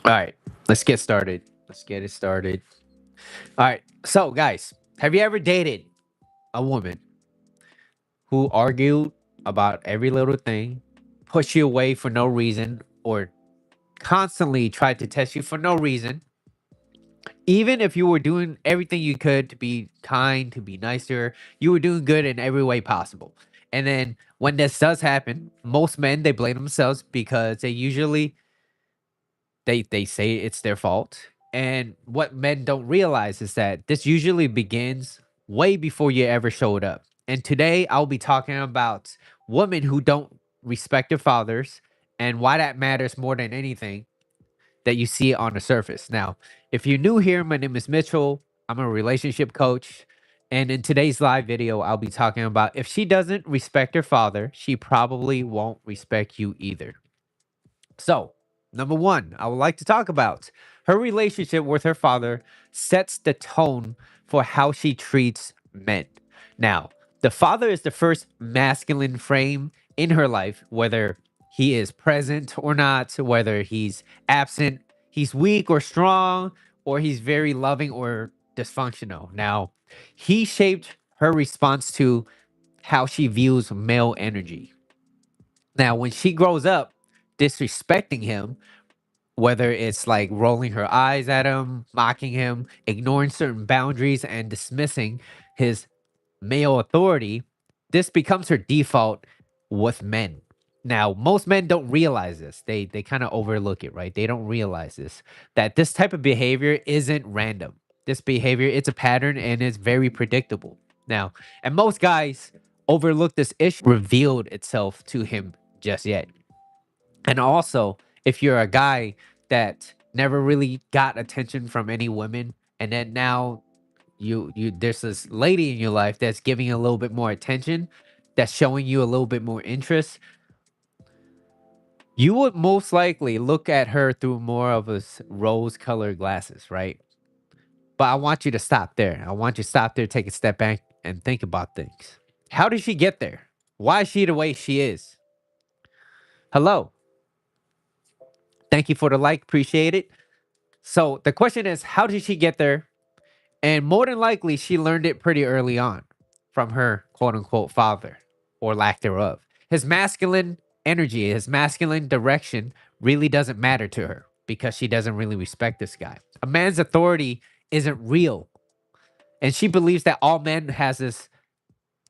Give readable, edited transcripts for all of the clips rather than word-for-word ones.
All right, let's get started. Let's get it started. All right. So, guys, have you ever dated a woman who argued about every little thing, pushed you away for no reason, or constantly tried to test you for no reason, even if you were doing everything you could to be kind, to be nicer, you were doing good in every way possible. And then when this does happen, most men they blame themselves because they say it's their fault. And what men don't realize is that this usually begins way before you ever showed up. And today I'll be talking about women who don't respect their fathers and why that matters more than anything that you see on the surface. Now, if you're new here, my name is Mitchell. I'm a relationship coach. And in today's live video, I'll be talking about if she doesn't respect her father, she probably won't respect you either. So, number one, I would like to talk about her relationship with her father sets the tone for how she treats men. Now, the father is the first masculine frame in her life, whether he is present or not, whether he's absent, he's weak or strong, or he's very loving or dysfunctional. Now, he shaped her response to how she views male energy. Now, when she grows up disrespecting him, whether it's like rolling her eyes at him, mocking him, ignoring certain boundaries, and dismissing his male authority, this becomes her default with men. Now, most men don't realize this. They kind of overlook it, right? They don't realize this that this type of behavior isn't random. This behavior, it's a pattern and it's very predictable. Now, and most guys overlook this issue revealed itself to him just yet. And also, if you're a guy that never really got attention from any women, and then now you there's this lady in your life that's giving you a little bit more attention, that's showing you a little bit more interest, you would most likely look at her through more of rose-colored glasses, right? But I want you to stop there. I want you to stop there, take a step back, and think about things. How did she get there? Why is she the way she is? Hello. Thank you for the like. Appreciate it. So the question is, how did she get there? And more than likely, she learned it pretty early on from her quote unquote father or lack thereof. His masculine energy, his masculine direction really doesn't matter to her because she doesn't really respect this guy. A man's authority isn't real. And she believes that all men has this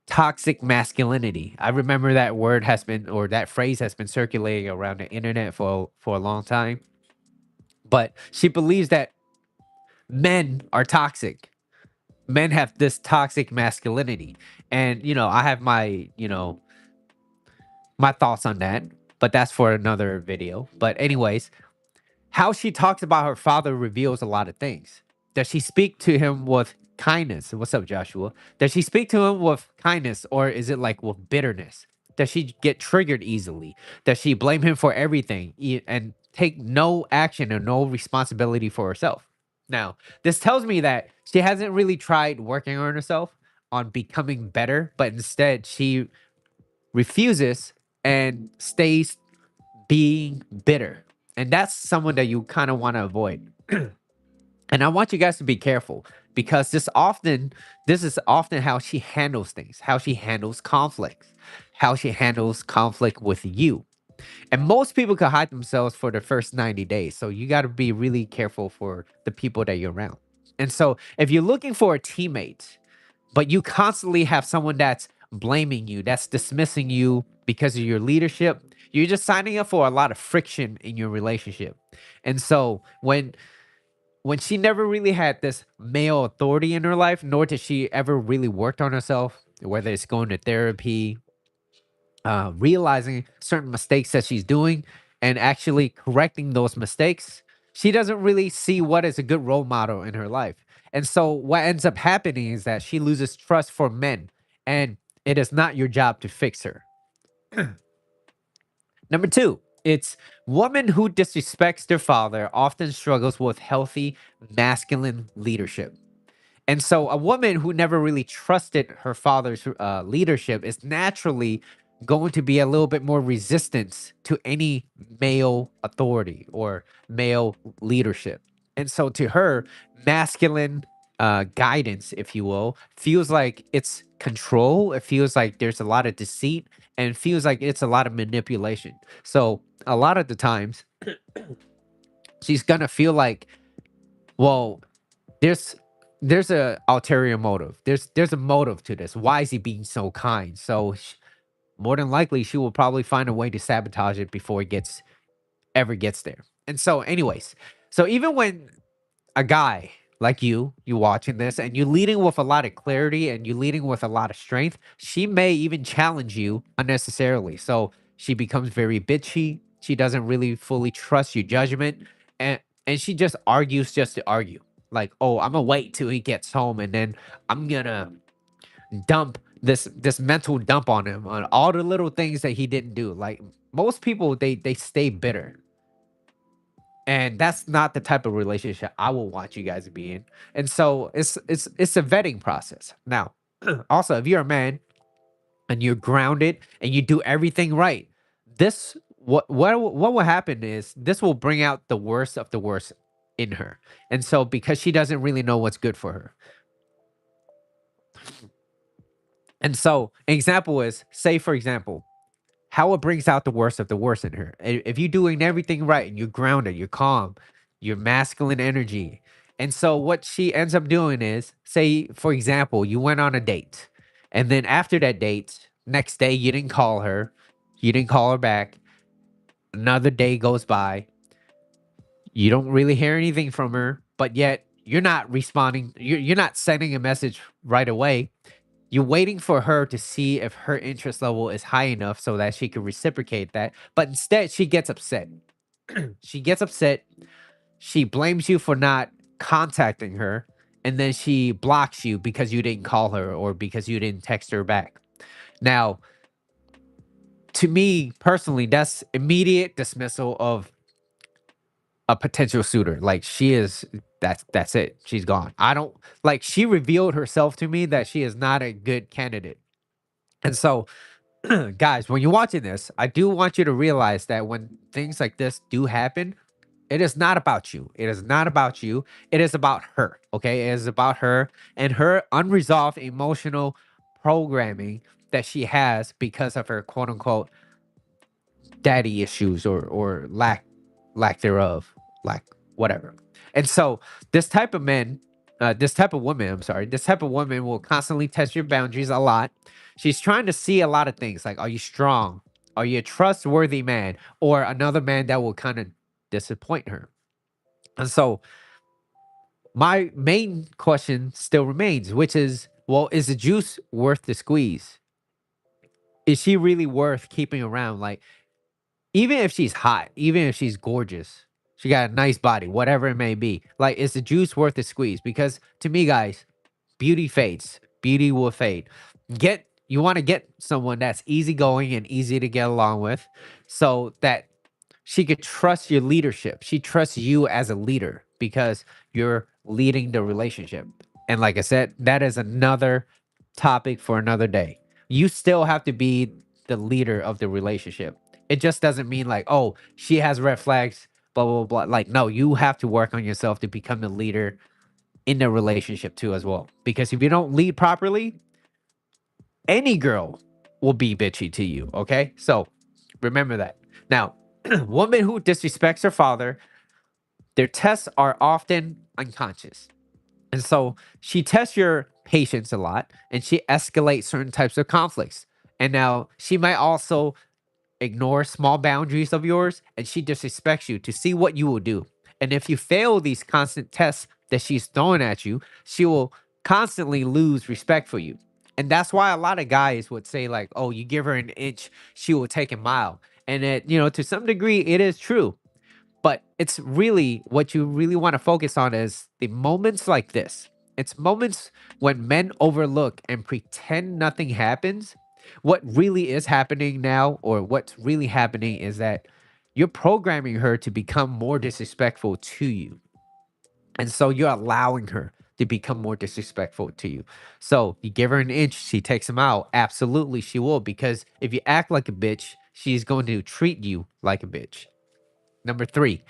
toxic masculinity. I remember that word has been, or that phrase has been circulating around the internet for a long time. But she believes that men are toxic. Men have this toxic masculinity. And, I have my thoughts on that, but that's for another video. But, anyways, how she talks about her father reveals a lot of things. Does she speak to him with kindness? What's up, Joshua? Does she speak to him with kindness, or is it like with bitterness? Does she get triggered easily? Does she blame him for everything and take no action or no responsibility for herself? Now, this tells me that she hasn't really tried working on herself on becoming better, but instead she refuses and stays being bitter. And that's someone that you kind of want to avoid. And I want you guys to be careful because this is often how she handles things, how she handles conflicts, how she handles conflict with you. And most people can hide themselves for the first 90 days. So you got to be really careful for the people that you're around. And so if you're looking for a teammate, but you constantly have someone that's blaming you, that's dismissing you because of your leadership, you're just signing up for a lot of friction in your relationship. And so when she never really had this male authority in her life, nor did she ever really worked on herself, whether it's going to therapy, realizing certain mistakes that she's doing and actually correcting those mistakes, she doesn't really see what is a good role model in her life. And so what ends up happening is that she loses trust for men, and it is not your job to fix her. Number two, it's woman who disrespects their father often struggles with healthy masculine leadership. And so a woman who never really trusted her father's leadership is naturally going to be a little bit more resistance to any male authority or male leadership. And so to her, masculine guidance, if you will, feels like it's control. It feels like there's a lot of deceit and it feels like it's a lot of manipulation. So a lot of the times she's gonna feel like, well, there's there's a ulterior motive. There's a motive to this. Why is he being so kind? So more than likely, she will probably find a way to sabotage it before it ever gets there. And so, anyways, so even when a guy like you watching this and you're leading with a lot of clarity and you're leading with a lot of strength, she may even challenge you unnecessarily. So she becomes very bitchy. She doesn't really fully trust your judgment, and she just argues just to argue. Like, oh, I'm gonna wait till he gets home and then I'm gonna dump this mental dump on him on all the little things that he didn't do. Like most people, they stay bitter, and that's not the type of relationship I will want you guys to be in. And so it's a vetting process. Now, also, if you're a man and you're grounded and you do everything right, this what will happen is this will bring out the worst of the worst in her. And so because she doesn't really know what's good for her. And so, an example is, say, for example, how it brings out the worst of the worst in her. If you're doing everything right and you're grounded, you're calm, you're masculine energy. And so, what she ends up doing is, say, for example, you went on a date. And then after that date, next day, you didn't call her back. Another day goes by. You don't really hear anything from her, but yet you're not responding. You're not sending a message right away. You're waiting for her to see if her interest level is high enough so that she can reciprocate that. But instead, she gets upset. She gets upset. She blames you for not contacting her. And then she blocks you because you didn't call her or because you didn't text her back. Now, to me personally, that's immediate dismissal of a potential suitor. Like she is that's it. She's gone. I don't like she revealed herself to me that she is not a good candidate. And so guys, when you're watching this, I do want you to realize that when things like this do happen, it is not about you. It is not about you. It is about her. Okay. It is about her and her unresolved emotional programming that she has because of her quote unquote daddy issues or lack thereof, lack whatever. And so this type of men, this type of woman, I'm sorry, this type of woman will constantly test your boundaries a lot. She's trying to see a lot of things like, are you strong? Are you a trustworthy man? Or another man that will kind of disappoint her. And so my main question still remains, which is, well, is the juice worth the squeeze? Is she really worth keeping around? Like, even if she's hot, even if she's gorgeous, she got a nice body, whatever it may be. Like, is the juice worth the squeeze? Because to me, guys, beauty fades. Beauty will fade. You want to get someone that's easygoing and easy to get along with, so that she could trust your leadership. She trusts you as a leader because you're leading the relationship. And like I said, that is another topic for another day. You still have to be the leader of the relationship. It just doesn't mean like, oh, she has red flags, blah, blah, blah. Like, no, you have to work on yourself to become the leader in the relationship too, as well. Because if you don't lead properly, any girl will be bitchy to you. Okay. So remember that. Now, woman who disrespects her father, their tests are often unconscious. And so she tests your patience a lot and she escalates certain types of conflicts. And now she might also ignore small boundaries of yours and she disrespects you to see what you will do. And if you fail these constant tests that she's throwing at you, she will constantly lose respect for you. And that's why a lot of guys would say, like, oh, you give her an inch, she will take a mile. And to some degree, it is true. But it's really what you really want to focus on is the moments like this. It's moments when men overlook and pretend nothing happens. What really is happening now, or what's really happening, is that you're programming her to become more disrespectful to you. And so you're allowing her to become more disrespectful to you. So you give her an inch, she takes him out. Absolutely, she will. Because if you act like a bitch, she's going to treat you like a bitch. Number three,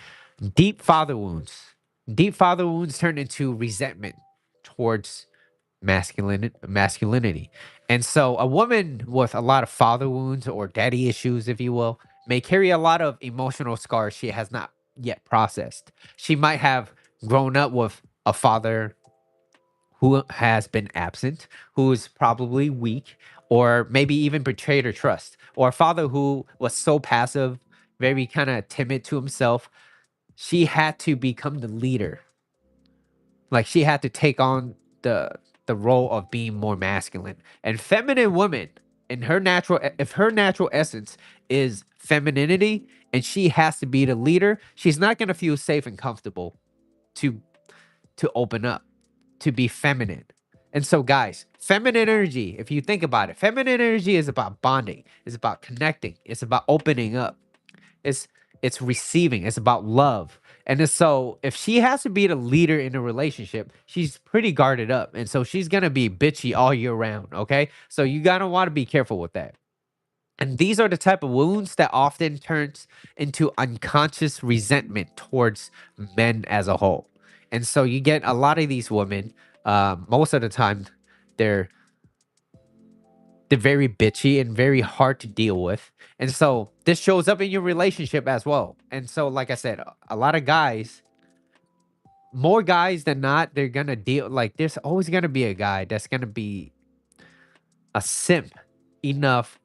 deep father wounds. Deep father wounds turn into resentment towards masculinity. And so a woman with a lot of father wounds or daddy issues, if you will, may carry a lot of emotional scars she has not yet processed. She might have grown up with a father who has been absent, who is probably weak, or maybe even betrayed her trust, or a father who was so passive, very kind of timid to himself. She had to become the leader. Like she had to take on the role of being more masculine. And feminine woman in her natural if her natural essence is femininity and she has to be the leader, she's not going to feel safe and comfortable to open up, to be feminine. And so, guys, feminine energy, if you think about it, feminine energy is about bonding, it's about connecting, it's about opening up, it's it's receiving, it's about love. So if she has to be the leader in a relationship, she's pretty guarded up. And so she's gonna be bitchy all year round. Okay. So you gotta want to be careful with that. And these are the type of wounds that often turns into unconscious resentment towards men as a whole. And so you get a lot of these women, most of the time, they're they're very bitchy and very hard to deal with. And so this shows up in your relationship as well. And so, like I said, a lot of guys, more guys than not, they're gonna deal like there's always gonna be a guy that's gonna be a simp enough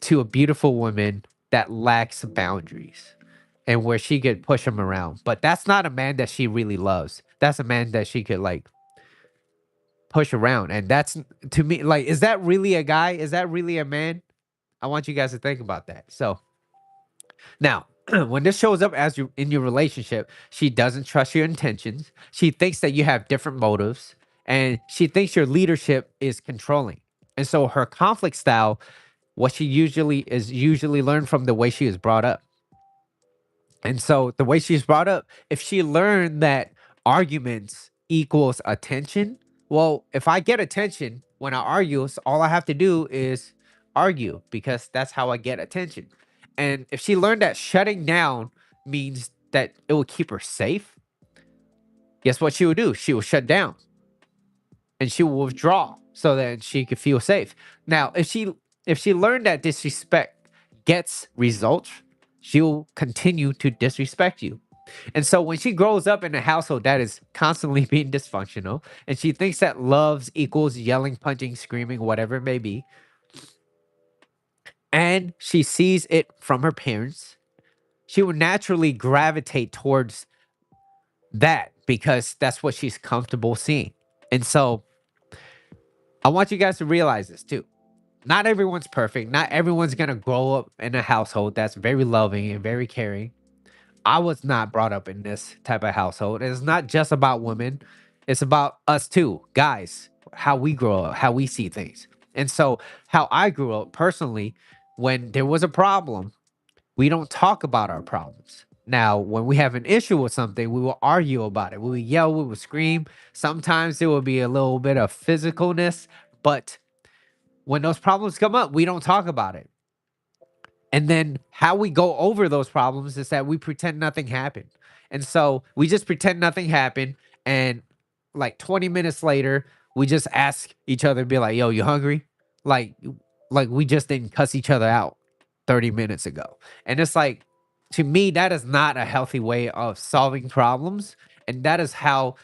to a beautiful woman that lacks boundaries and where she could push him around. But that's not a man that she really loves. That's a man that she could like push around. And that's to me, like, is that really a guy? Is that really a man? I want you guys to think about that. So now, when this shows up as you in your relationship, she doesn't trust your intentions. She thinks that you have different motives, and she thinks your leadership is controlling. And so her conflict style, what she usually learned from the way she was brought up. And so the way she's brought up, if she learned that arguments equals attention, well, if I get attention when I argue, so all I have to do is argue because that's how I get attention. And if she learned that shutting down means that it will keep her safe, guess what she will do? She will shut down and she will withdraw so that she could feel safe. Now, if she learned that disrespect gets results, she'll continue to disrespect you. And so when she grows up in a household that is constantly being dysfunctional and she thinks that loves equals yelling, punching, screaming, whatever it may be, and she sees it from her parents, she will naturally gravitate towards that because that's what she's comfortable seeing. And so I want you guys to realize this too. Not everyone's perfect. Not everyone's going to grow up in a household that's very loving and very caring. I was not brought up in this type of household. It's not just about women, it's about us too, guys, how we grow up, how we see things. And so, how I grew up personally, when there was a problem, we don't talk about our problems. Now, when we have an issue with something, we will argue about it. We will yell, we will scream. Sometimes there will be a little bit of physicalness, but when those problems come up, we don't talk about it. And then how we go over those problems is that we pretend nothing happened. And so we just pretend nothing happened. And like 20 minutes later, we just ask each other, be like, yo, you hungry? Like, like we just didn't cuss each other out 30 minutes ago. And it's like, to me, that is not a healthy way of solving problems. And that is how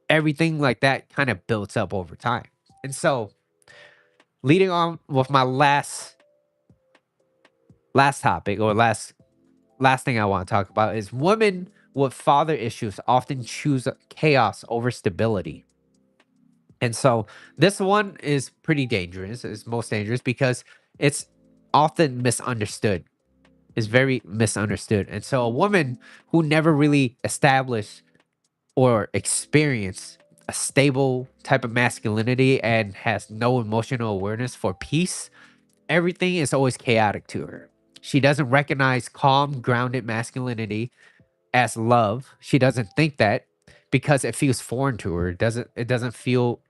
everything like that kind of builds up over time. And so, leading on with my last topic or last thing I want to talk about is women with father issues often choose chaos over stability. And so this one is pretty dangerous. It's most dangerous because it's often misunderstood. It's very misunderstood. And so a woman who never really established or experienced a stable type of masculinity and has no emotional awareness for peace, everything is always chaotic to her. She doesn't recognize calm, grounded masculinity as love. She doesn't think that. because it feels foreign to her. It doesn't feel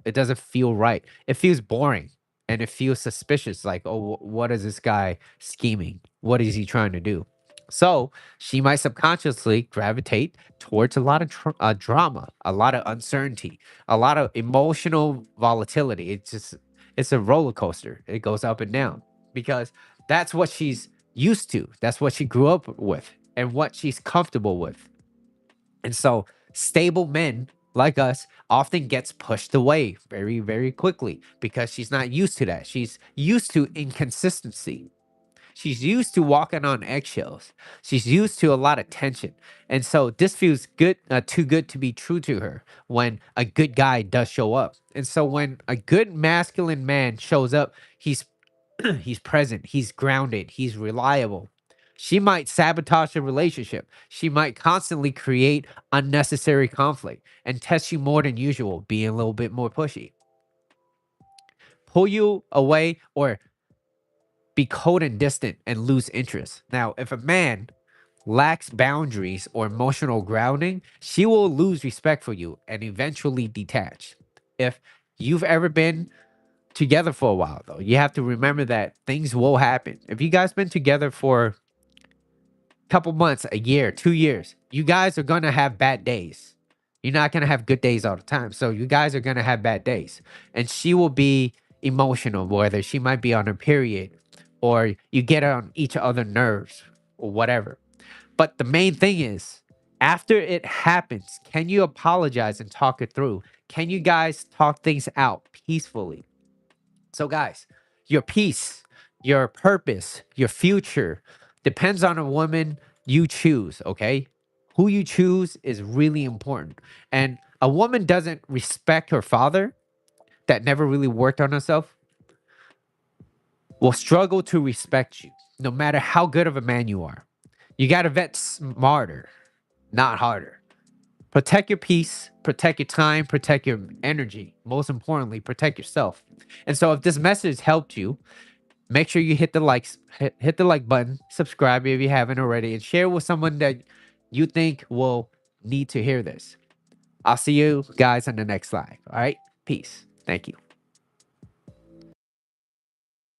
right. It feels boring and it feels suspicious. Like, oh, what is this guy scheming? What is he trying to do? So she might subconsciously gravitate towards a lot of drama, a lot of uncertainty, a lot of emotional volatility. It's a roller coaster. It goes up and down because that's what she's used to. That's what she grew up with and what she's comfortable with. And so stable men like us often gets pushed away very, very quickly because she's not used to that. She's used to inconsistency. She's used to walking on eggshells. She's used to a lot of tension. And so this feels good, too good to be true to her when a good guy does show up. And so when a good masculine man shows up, he's he's present, he's grounded, he's reliable. She might sabotage the relationship. She might constantly create unnecessary conflict and test you more than usual, being a little bit more pushy. Pull you away or be cold and distant and lose interest. Now, if a man lacks boundaries or emotional grounding, she will lose respect for you and eventually detach. If you've ever been together for a while, though, you have to remember that things will happen. If you guys been together for a couple months, a year, 2 years, you guys are gonna have bad days. You're not gonna have good days all the time. So you guys are gonna have bad days. And she will be emotional, whether she might be on her period or you get on each other nerves or whatever. But the main thing is, after it happens, can you apologize and talk it through? Can you guys talk things out peacefully? So, guys, your peace, your purpose, your future depends on a woman you choose, okay? Who you choose is really important. And a woman doesn't respect her father that never really worked on herself will struggle to respect you no matter how good of a man you are. You got to vet smarter, not harder. Protect your peace, protect your time, protect your energy. Most importantly, protect yourself. And so if this message helped you, make sure you hit the likes, hit the like button, subscribe if you haven't already, and share with someone that you think will need to hear this. I'll see you guys on the next live. All right. Peace. Thank you.